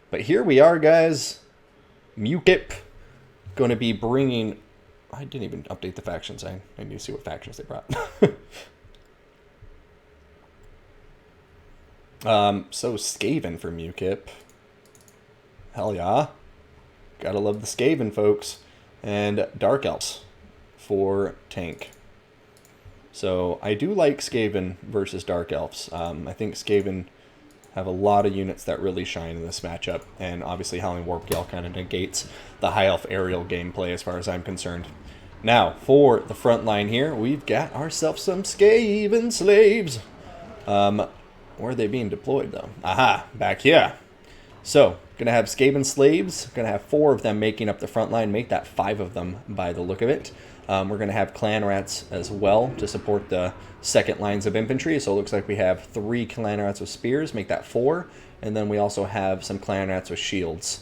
But here we are, guys. Mukip going to be bringing... I didn't even update the factions. I need to see what factions they brought. So Skaven for Mukip. Hell yeah. Gotta love the Skaven, folks. And Dark Elves for Tank. So I do like Skaven versus Dark Elves. I think Skaven have a lot of units that really shine in this matchup, and obviously Howling Warp Gale kind of negates the High Elf aerial gameplay as far as I'm concerned. Now, for the front line here, we've got ourselves some Skaven slaves. Where are they being deployed, though? Aha, back here. So, gonna have Skaven slaves. Gonna have 4 of them making up the front line. Make that 5 of them by the look of it. We're gonna have clan rats as well to support the second lines of infantry. So it looks like we have 3 clan rats with spears. Make that 4. And then we also have some clan rats with shields.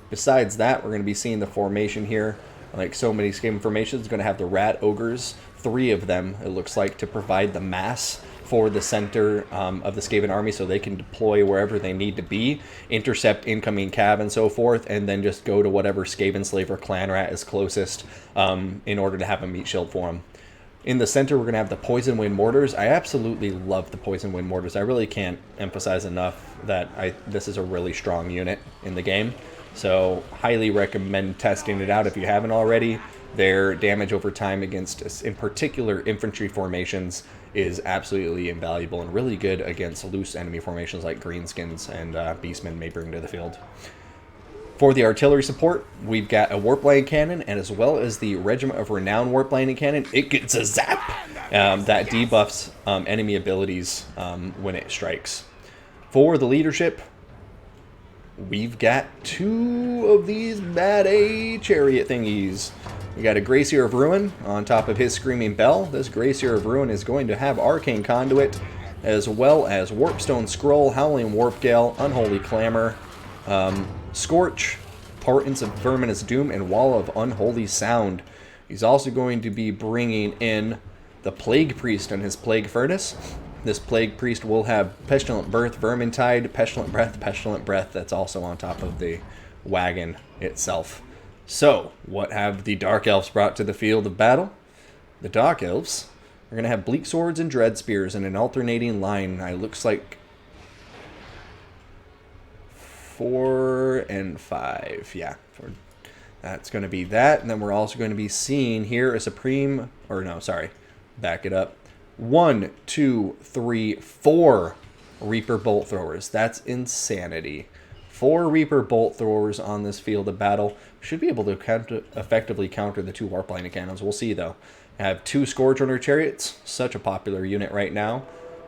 Besides that, we're gonna be seeing the formation here. Like so many Skaven formations, gonna have the rat ogres. 3 of them, it looks like, to provide the mass for the center of the Skaven army so they can deploy wherever they need to be, intercept incoming cav and so forth, and then just go to whatever Skaven slave or clan rat is closest in order to have a meat shield for them. In the center, we're going to have the Poison Wind Mortars. I absolutely love the Poison Wind Mortars. I really can't emphasize enough that this is a really strong unit in the game. So highly recommend testing it out if you haven't already. Their damage over time against, in particular, infantry formations is absolutely invaluable and really good against loose enemy formations like Greenskins and Beastmen may bring to the field. For the artillery support, we've got a Warp Lightning Cannon, and as well as the Regiment of Renown Warp Lightning Cannon. It gets a zap that debuffs enemy abilities when it strikes. For the leadership, we've got 2 of these bad A chariot thingies. We got a Gracier of Ruin on top of his Screaming Bell. This Gracier of Ruin is going to have Arcane Conduit, as well as Warpstone Scroll, Howling Warp Gale, Unholy Clamor, Scorch, Portents of Verminous Doom, and Wall of Unholy Sound. He's also going to be bringing in the Plague Priest and his Plague Furnace. This Plague Priest will have Pestilent Birth, Vermintide, Pestilent Breath. That's also on top of the wagon itself. So, what have the Dark Elves brought to the field of battle? The Dark Elves are going to have Bleak Swords and Dread Spears in an alternating line. It looks like 4 and 5. Yeah, that's going to be that. And then we're also going to be seeing here a Supreme, or no, sorry, back it up. 1, 2, 3, 4 Reaper Bolt Throwers. That's insanity. 4 Reaper Bolt Throwers on this field of battle. Should be able to effectively counter the 2 Warp Lightning Cannons. We'll see, though. I have 2 Scourge Runner Chariots. Such a popular unit right now.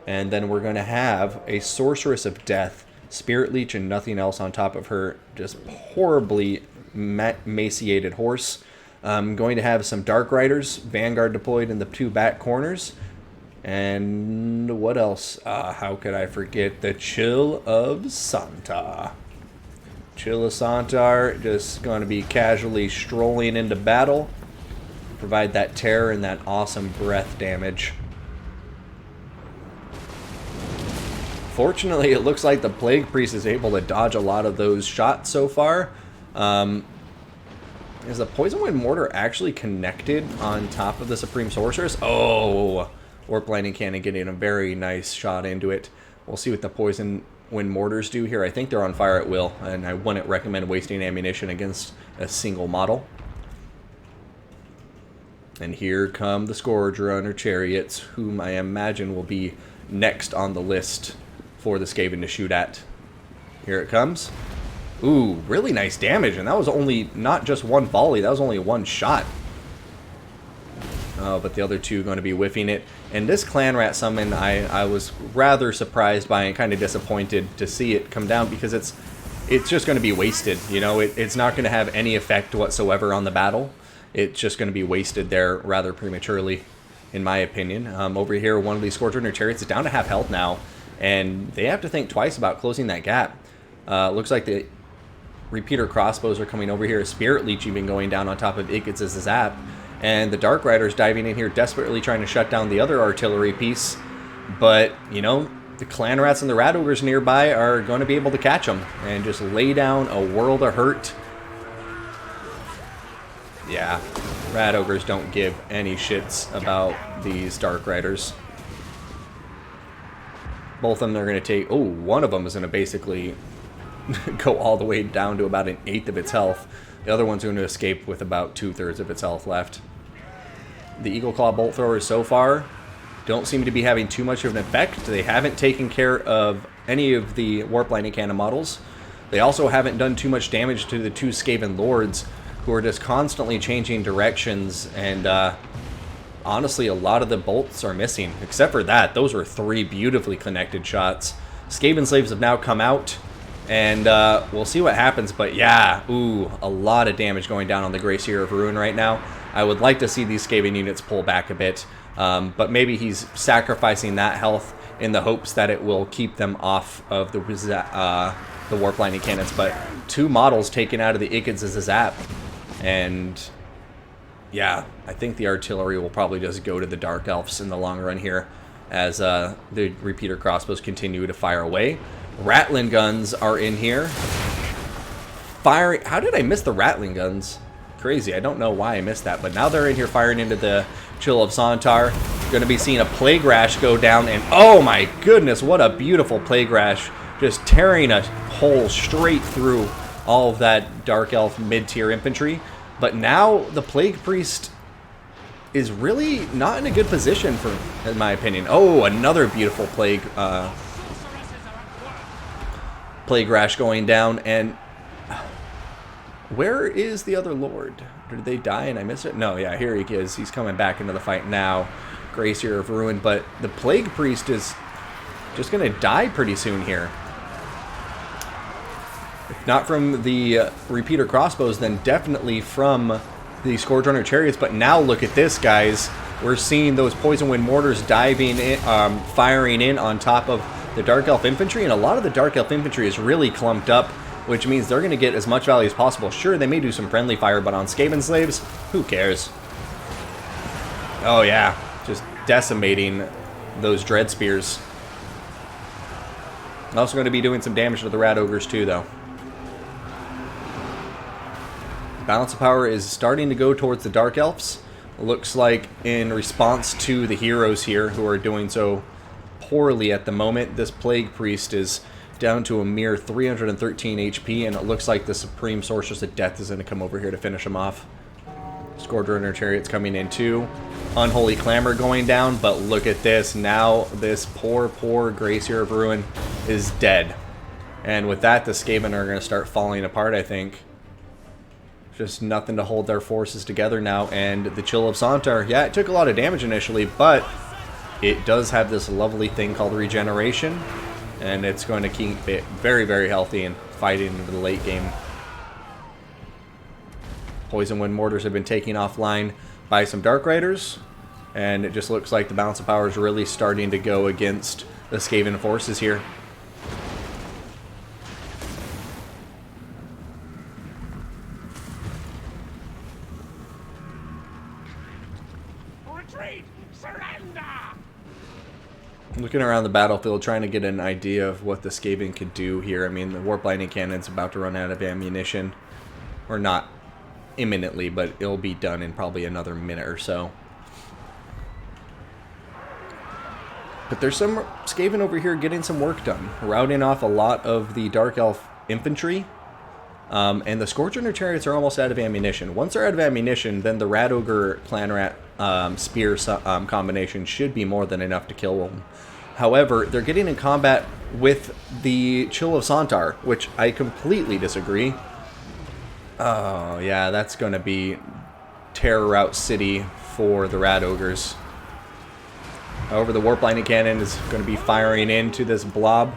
And then we're going to have a Sorceress of Death, Spirit Leech, and nothing else on top of her just horribly emaciated horse. I'm going to have some Dark Riders, Vanguard deployed in the 2 back corners. And what else? How could I forget the Chill of Santa? Chill of Santa just going to be casually strolling into battle. Provide that terror and that awesome breath damage. Fortunately, it looks like the Plague Priest is able to dodge a lot of those shots so far. Is the Poison Wind Mortar actually connected on top of the Supreme Sorceress? Oh! Warp Lightning Cannon getting a very nice shot into it. We'll see what the Poison Wind Mortars do here. I think they're on fire at will, and I wouldn't recommend wasting ammunition against a single model. And here come the Scourge Runner Chariots, whom I imagine will be next on the list for the Skaven to shoot at. Here it comes. Ooh, really nice damage, and that was only not just 1 volley, that was only 1 shot. Oh, but the other 2 going to be whiffing it. And this Clan Rat summon, I was rather surprised by and kind of disappointed to see it come down because it's just going to be wasted. You know, it's not going to have any effect whatsoever on the battle. It's just going to be wasted there rather prematurely, in my opinion. Over here, one of these Scourge Runner Chariots is down to half health now, and they have to think twice about closing that gap. Looks like the Repeater Crossbows are coming over here. Spirit Leech even going down on top of it gets a zap. And the Dark Riders diving in here, desperately trying to shut down the other artillery piece. But, you know, the clan rats and the rat ogres nearby are going to be able to catch them and just lay down a world of hurt. Yeah, rat ogres don't give any shits about these dark riders. Both of them are going to take... Oh, one of them is going to basically go all the way down to about an eighth of its health. The other one's going to escape with about 2/3 of its health left. The Eagle Claw Bolt Throwers so far don't seem to be having too much of an effect. They haven't taken care of any of the Warp Lightning Cannon models. They also haven't done too much damage to the two Skaven Lords, who are just constantly changing directions, and honestly, a lot of the bolts are missing. Except for that, those were 3 beautifully connected shots. Skaven Slaves have now come out, and we'll see what happens, but yeah, ooh, a lot of damage going down on the Gracier of Ruin right now. I would like to see these Skaven units pull back a bit, but maybe he's sacrificing that health in the hopes that it will keep them off of the Warp Lightning Cannons. But 2 models taken out of the Ikids as a zap, and yeah, I think the artillery will probably just go to the Dark Elves in the long run here as the repeater crossbows continue to fire away. Rattling guns are in here. Firing. How did I miss the rattling guns? Crazy. I don't know why I missed that, but now they're in here firing into the Chill of Sontar. Going to be seeing a Plague Rash go down, and oh my goodness, what a beautiful Plague Rash. Just tearing a hole straight through all of that Dark Elf mid-tier infantry. But now the Plague Priest is really not in a good position, in my opinion. Oh, another beautiful Plague Rash going down. And where is the other Lord? Did they die and I missed it? No, yeah, here he is. He's coming back into the fight now. Gracier of Ruin. But the Plague Priest is just going to die pretty soon here. If not from the repeater crossbows, then definitely from the Scourge Runner chariots. But now look at this, guys. We're seeing those Poison Wind mortars diving in, firing in on top of the Dark Elf infantry, and a lot of the Dark Elf infantry is really clumped up, which means they're going to get as much value as possible. Sure, they may do some friendly fire, but on Skaven Slaves, who cares? Oh yeah, just decimating those Dread Spears. Also going to be doing some damage to the Rat Ogres too, though. Balance of power is starting to go towards the Dark Elves. Looks like in response to the heroes here who are doing so poorly at the moment, this Plague Priest is down to a mere 313 HP, and it looks like the Supreme Sorceress of Death is going to come over here to finish him off. Scourge Runner Chariot's coming in too. Unholy Clamor going down, but look at this. Now this poor Gracier of Ruin is dead. And with that, the Skaven are going to start falling apart, I think. Just nothing to hold their forces together now. And the Chill of Sontar, yeah, it took a lot of damage initially, but it does have this lovely thing called regeneration, and it's going to keep it very, very healthy and fighting into the late game. Poison Wind mortars have been taken offline by some Dark Riders, and it just looks like the balance of power is really starting to go against the Skaven forces here. Looking around the battlefield, trying to get an idea of what the Skaven could do here. I mean, the Warp Lightning Cannon's about to run out of ammunition. Or not imminently, but it'll be done in probably another minute or so. But there's some Skaven over here getting some work done. Routing off a lot of the Dark Elf infantry. And the Scourge Runner Chariots are almost out of ammunition. Once they're out of ammunition, then the Rat Ogre Clan Rat Spear combination should be more than enough to kill them. However, they're getting in combat with the Chill of Sontar, which I completely disagree. Oh, yeah, that's going to be Terror Route City for the Rat Ogres. However, the Warp Lightning Cannon is going to be firing into this blob,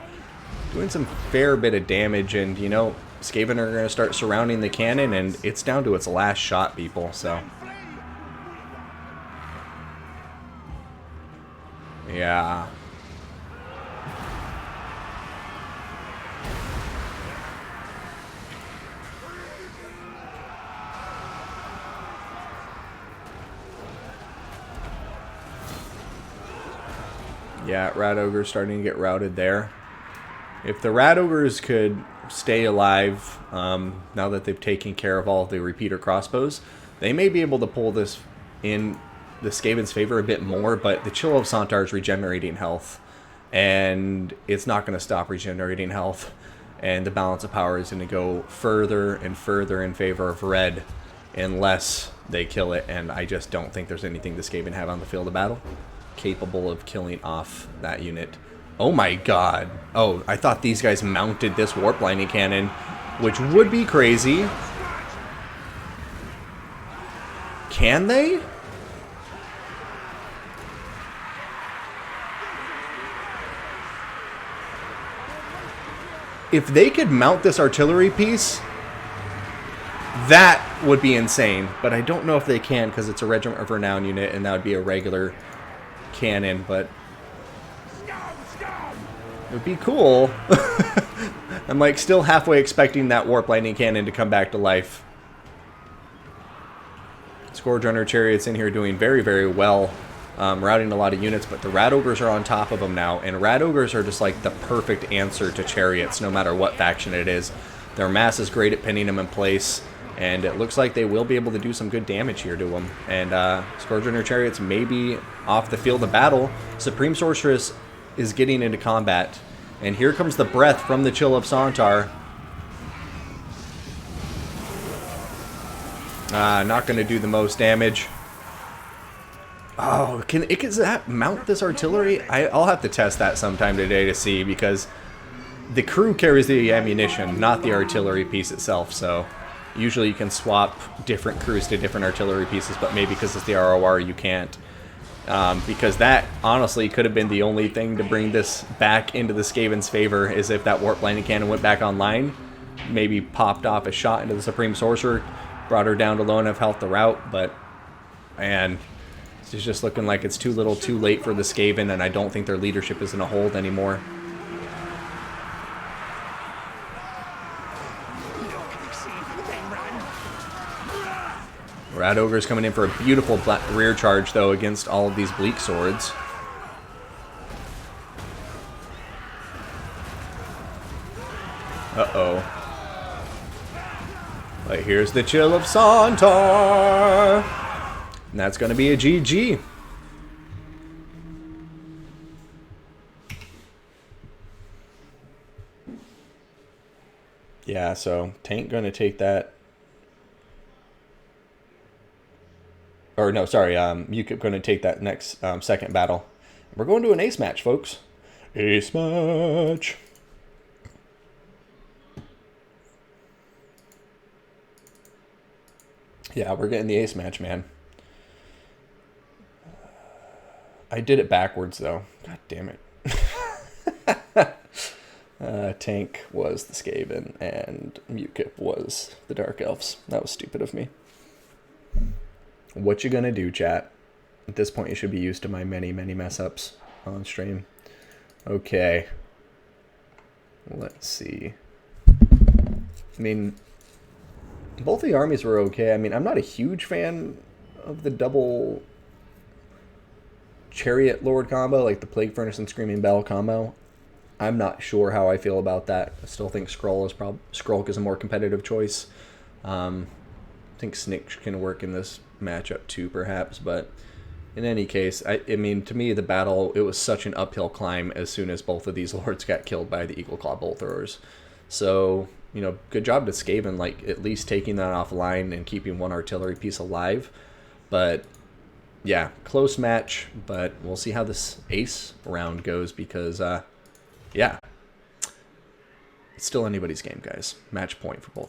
doing some fair bit of damage, and, you know, Skaven are going to start surrounding the cannon, and it's down to its last shot, people, so. Yeah. Yeah, Rat Ogre's starting to get routed there. If the Rat Ogres could stay alive, now that they've taken care of all of the repeater crossbows, they may be able to pull this in the Skaven's favor a bit more, but the Chill of Sontar is regenerating health, and it's not going to stop regenerating health, and the balance of power is going to go further and further in favor of red unless they kill it, and I just don't think there's anything the Skaven have on the field of battle capable of killing off that unit. Oh my god. Oh, I thought these guys mounted this warp lightning cannon, which would be crazy. Can they? If they could mount this artillery piece, that would be insane. But I don't know if they can because it's a Regiment of Renown unit and that would be a regular cannon, but it would be cool. I'm like still halfway expecting that warp lightning cannon to come back to life. Scourge Runner Chariots in here doing very, very well, routing a lot of units, but the Rat Ogres are on top of them now, and Rat Ogres are just like the perfect answer to Chariots, no matter what faction it is. Their mass is great at pinning them in place, and it looks like they will be able to do some good damage here to them. And Scourge Runner Chariots may be off the field of battle. Supreme Sorceress is getting into combat, and here comes the breath from the Chill of Sontar. Not going to do the most damage. Oh, can that mount this artillery? I'll have to test that sometime today to see, because the crew carries the ammunition, not the artillery piece itself. So usually you can swap different crews to different artillery pieces, but maybe because it's the ROR you can't. Because that honestly could have been the only thing to bring this back into the Skaven's favor, is if that warp lightning cannon went back online, maybe popped off a shot into the Supreme Sorcerer, brought her down to low enough health to rout. But man, it's just looking like it's too little too late for the Skaven, and I don't think their leadership is in a hold anymore. Rat Ogre's coming in for a beautiful rear charge, though, against all of these Bleak Swords. Uh-oh. But here's the Chill of Sontar. And that's going to be a GG. Yeah, so Tank going to take that. Or no, sorry, Mukip going to take that next second battle. We're going to an ace match, folks. Ace match. Yeah, we're getting the ace match, man. I did it backwards, though. God damn it. Tank was the Skaven, and Mukip was the Dark Elves. That was stupid of me. What you gonna do, chat? At this point, you should be used to my many, many mess-ups on stream. Okay. Let's see. I mean, both the armies were okay. I mean, I'm not a huge fan of the double Chariot Lord combo, like the Plague Furnace and Screaming Bell combo. I'm not sure how I feel about that. I still think Skrulk is a more competitive choice. I think Snick can work in this matchup too, perhaps, but in any case, I mean, to me, the battle, it was such an uphill climb as soon as both of these lords got killed by the Eagle Claw Bolt Throwers. So, you know, good job to Skaven, like, at least taking that offline and keeping one artillery piece alive. But, yeah, close match, but we'll see how this ace round goes, because, yeah, it's still anybody's game, guys. Match point for both players.